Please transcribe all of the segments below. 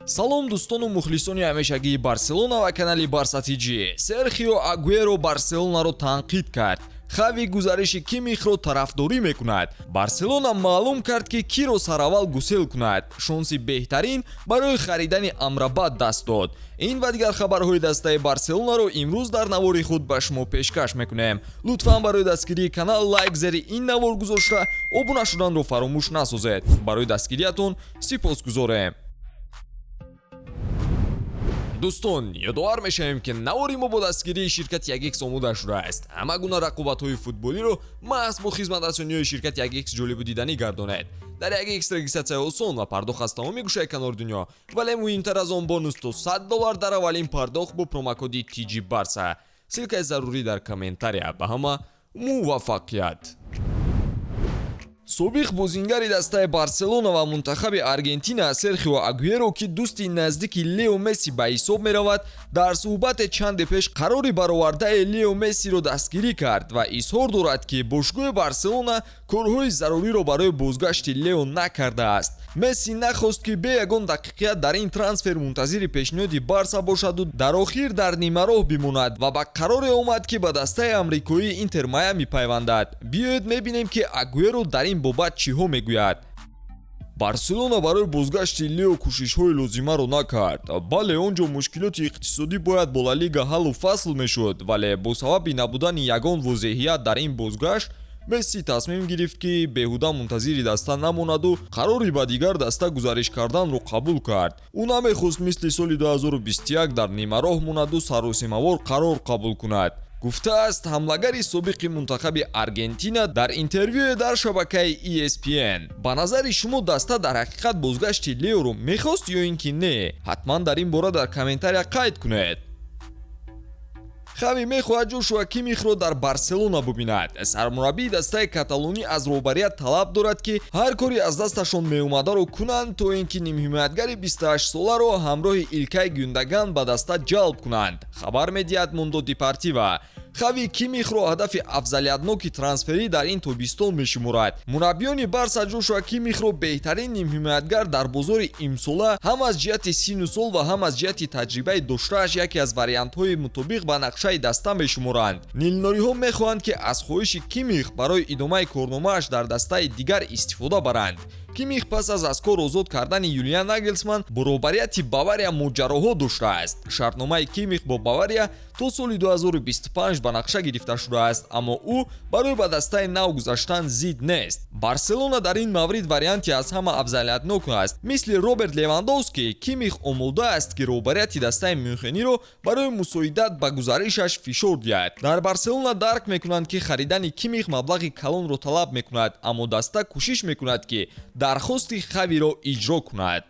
салом дӯстону мухлисони ҳамешагии барселона ва канали Барса ТG. Серхио Агуэро барселонаро танқид кард. Хави гузариши Кимихро тарафдорӣ мекунад. Барселона маълум кард ки киро сараввал гусел кунад. Шонси беҳтарин барои харидани Амрабат даст дод. ин ва дигар хабарҳои дастаи барселонаро имрӯз дар навори худ ба шумо пешкаш мекунем. лутфан барои дастгирии канал лайк зери ин навор гузошта обуна шуданро фаромӯш насозед. барои дастгириятон сипосгузорем. дӯстон, ёдовар мешавем ки навори мо бо дастгирии ширкати 1x омода шудааст. ҳама гуна рақобатҳои футболиро маҳз бо хизматрасониҳои ширкати 1x ҷолибу диданӣ гардонед. дар 1x регистратсия осон ва пардохт аз тамоми гӯшаи канори дунё, вале муҳимтар аз он бонус то $100 дар аввалин пардохт бо промокоди TG Barsa. силкаи зарурӣ дар комментария. ба ҳама муваффақият. собиқ бозингари дастаи барселона ва мунтахаби аргентина Серхио Агуэро ки дӯсти наздики Лео Месси ба ҳисоб меравад, дар суҳбате чанде пеш қарори баровардаи Лео Мессиро дастгирӣ кард ва изҳор дорад ки бошгоҳи барселона корҳои заруриро барои бозгашти Лео накардааст. Месси нахост ки бе ягон дақиқият дар ин трансфер мунтазири пешниҳоди Барса бошаду дар охир дар нимароҳ бимонад ва ба қароре омад ки ба дастаи амрикоӣ Интер Майами пайвандад. биёед мебинем ки Агуэро дар ин бобат чиҳо мегӯяд. барселона барои бозгашти Лео кӯшишҳои лозимаро накард. бале, он ҷо мушкилоти иқтисодӣ бояд бо Ла Лига ҳаллу фасл мешуд, вале бо сабаби набудани ягон возеҳият дар ин бозгашт, Месси тасмим гирифт ки беҳуда мунтазири даста намонаду қарори ба дигар даста гузариш карданро қабул кард. ӯ намехост мисли соли 2021 дар нимароҳ монаду саросимавор қарор қабул кунад. гуфтааст ҳамлагари собиқи мунтахаби Аргентина дар интервюе дар шабакаи ESPN. ба назари шумо даста дар ҳақиқат бозгашти Леоро мехост ё ин ки не? ҳатман дар ин бора дар комментария қайд кунед. хави мехоҳад Ҷошуа Кимихро дар барселона бубинад. сармураббии дастаи каталонӣ аз роҳбарият талаб дорад ки ҳар кори аз дасташон меомадаро кунанд то ин ки нимҳимоятгари 28-соларо ҳамроҳи Илкай Гюндаган ба даста ҷалб кунанд. хабар медиҳад Мондо Депортива. хави Кимихро ҳадафи афзалиятноки трансферӣ дар ин тобистон мешуморад. мураббиёни Барса Ҷошуа Кимихро беҳтарин нимҳимоятгар дар бозори имсола ҳам аз ҷиҳати сину сол ва ҳам аз ҷиҳати таҷрибаи доштааш яке аз вариантҳои мутобиқ ба нақшаи даста мешуморанд. нилнориҳо мехоҳанд ки аз хоҳиши Кимих барои идомаи корномааш дар дастаи дигар истифода баранд. Кимих пас аз кор озод кардани Юлиан Нагелсман бо роҳбарияти Бавария моҷароҳо доштааст. шартномаи Кимих бо Бавария то соли 2025 ба нақша гирифта шудааст, аммо ӯ барои ба дастаи нав гузаштан зид нест. барселона дар ин маврид варианти аз ҳама афзалиятнок аст. мисли Роберт Левандовски, Кимих омода аст ки роҳбарияти дастаи мюнхениро барои мусоидат ба гузаришаш фишор диҳад. дар барселона дарк мекунанд ки харидани Кимих маблағи калонро талаб мекунад, аммо даста кӯшиш мекунад ки дархости хавиро иҷро кунад.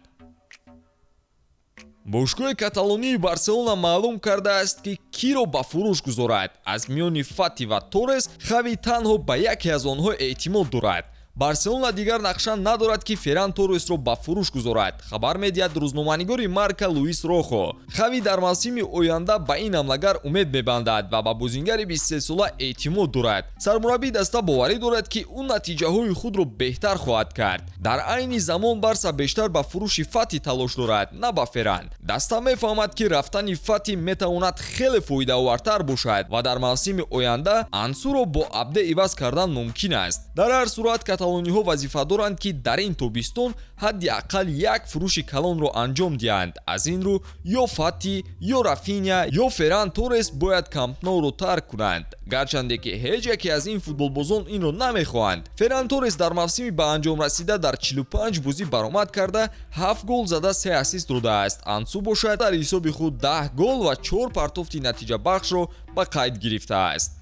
бошгоҳи каталонии барселона маълум кардааст ки киро ба фурӯш гузорад. аз миёни Фати ва Торрес хави танҳо ба яке аз онҳо эътимод дорад. барселона дигар нақша надорад ки Ферран Торресро ба фурӯш гузорад. хабар медиҳад рӯзноманигори Марка Луис Рохо. хави дар мавсими оянда ба ин ҳамлагар умед мебандад ва ба бозингари 23сола эътимод дорад. сармураббии даста боварӣ дорад ки ӯ натиҷаҳои худро беҳтар хоҳад кард. дар айни замон Барса бештар ба фурӯши Фати талош дорад, на ба Ферран. даста мефаҳмад ки рафтани Фати метавонад хеле фоидаовартар бошад ва дар мавсими оянда Ансуро бо Абде иваз кардан мумкин аст. дар ҳар сурат каталониҳо вазифа доранд ки дар ин тобистон ҳадди ақал як фурӯши калонро анҷом диҳанд. аз ин рӯ ё Фати, ё Рафиня, ё Ферран Торрес бояд Камп Ноуро тарк кунанд. гарчанде ки ҳеҷ яке аз ин футболбозон инро намехоҳанд. Ферран Торрес дар мавсими ба анҷом расида дар 45 бозӣ баромад карда 7 гол зада 3 ассист додааст. Ансу бошад дар ҳисоби худ 10 гол ва 4 партофти натиҷабахшро ба қайд гирифтааст.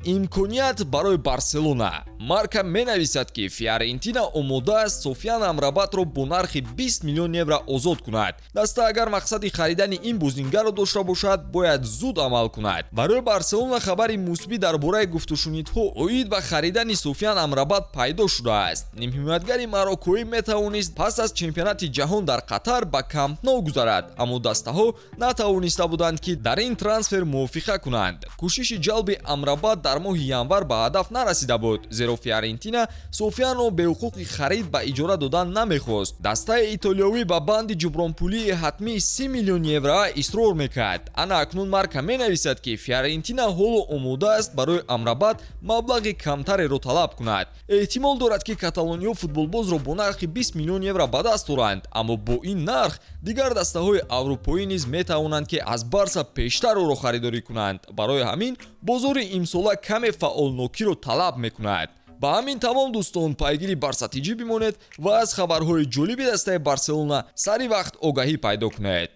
имконият барои барселона. марка менависад ки Фиорентина омода аст Софиан Амрабатро бо нархи 20 миллион евро озод кунад. даста агар мақсади харидани ин бозингарро дошта бошад, бояд зуд амал кунад. барои барселона хабари мусбит дар бораи гуфтушунидҳо оид ба харидани Софиан Амрабат пайдо шудааст. нимҳимоятгари мароккоӣ метавонист пас аз чемпионати ҷаҳон дар Қатар ба Камп Ноу гузарад, аммо дастаҳо натавониста буданд ки дар ин трансфер мувофиқа кунанд. кӯшиши ҷалби Амрабат дар дар моҳи январ ба ҳадаф нарасида буд, зеро Фиорентина Софиано беҳуқуқи харид ба иҷора додан намехост. Дастаи итолиёвӣ ба банди ҷубронпулии ҳатмии 30 миллион евроа исрор мекард. Ана акнун Марка менависад, ки Фиорентина ҳоло омода аст барои Амрабат маблағи камтареро талаб кунад. Эҳтимол дорад, ки Каталониё футболбозро бо нархи 20 миллион евро ба даст оранд, аммо бо ин нарх дигар дастаҳои аврупоӣ низ метавонанд, ки аз Барса пештар ӯро харидорӣ кунанд. Барои ҳамин бозори имсола каме фаъолнокиро талаб мекунад. ба ҳамин тамом дӯстон, пайгири барсатиҷӣ бимонед ва аз хабарҳои ҷолиби дастаи Барселона сари вақт огаҳӣ пайдо кунед.